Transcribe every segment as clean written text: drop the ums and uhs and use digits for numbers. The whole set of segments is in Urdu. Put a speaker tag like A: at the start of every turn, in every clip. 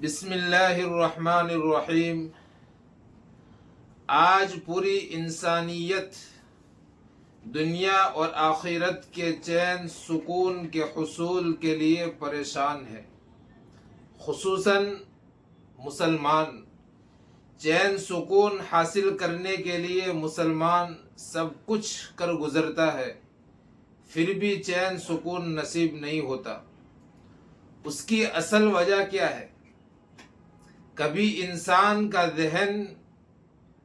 A: بسم اللہ الرحمن الرحیم۔ آج پوری انسانیت دنیا اور آخرت کے چین سکون کے حصول کے لیے پریشان ہے، خصوصاً مسلمان۔ چین سکون حاصل کرنے کے لیے مسلمان سب کچھ کر گزرتا ہے، پھر بھی چین سکون نصیب نہیں ہوتا۔ اس کی اصل وجہ کیا ہے؟ کبھی انسان کا ذہن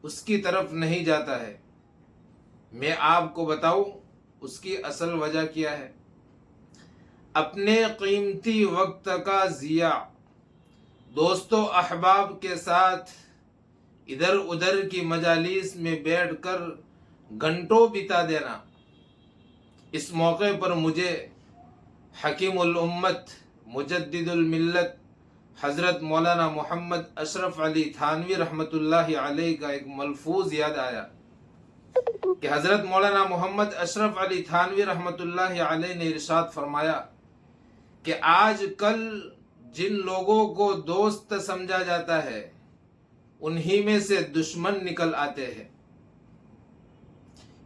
A: اس کی طرف نہیں جاتا ہے۔ میں آپ کو بتاؤں اس کی اصل وجہ کیا ہے؟ اپنے قیمتی وقت کا ضیاع، دوست و احباب کے ساتھ ادھر ادھر کی مجالس میں بیٹھ کر گھنٹوں بتا دینا۔ اس موقع پر مجھے حکیم الامت مجدد الملت حضرت مولانا محمد اشرف علی تھانوی رحمۃ اللہ علیہ کا ایک ملفوظ یاد آیا کہ حضرت مولانا محمد اشرف علی تھانوی رحمۃ اللہ علیہ نے ارشاد فرمایا کہ آج کل جن لوگوں کو دوست سمجھا جاتا ہے انہی میں سے دشمن نکل آتے ہیں۔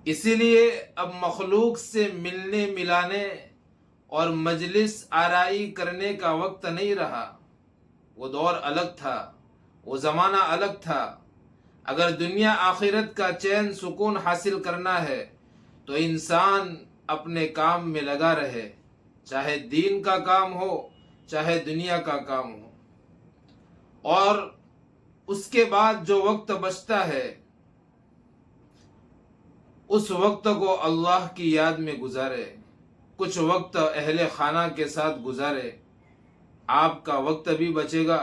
A: اسی لیے اب مخلوق سے ملنے ملانے اور مجلس آرائی کرنے کا وقت نہیں رہا۔ وہ دور الگ تھا، وہ زمانہ الگ تھا۔ اگر دنیا آخرت کا چین سکون حاصل کرنا ہے تو انسان اپنے کام میں لگا رہے، چاہے دین کا کام ہو چاہے دنیا کا کام ہو، اور اس کے بعد جو وقت بچتا ہے اس وقت کو اللہ کی یاد میں گزارے، کچھ وقت اہل خانہ کے ساتھ گزارے۔ آپ کا وقت بھی بچے گا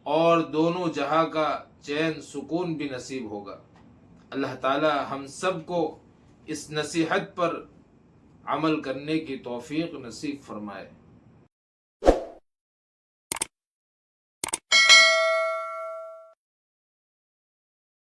A: اور دونوں جہاں کا چین سکون بھی نصیب ہوگا۔ اللہ تعالی ہم سب کو اس نصیحت پر عمل کرنے کی توفیق نصیب فرمائے۔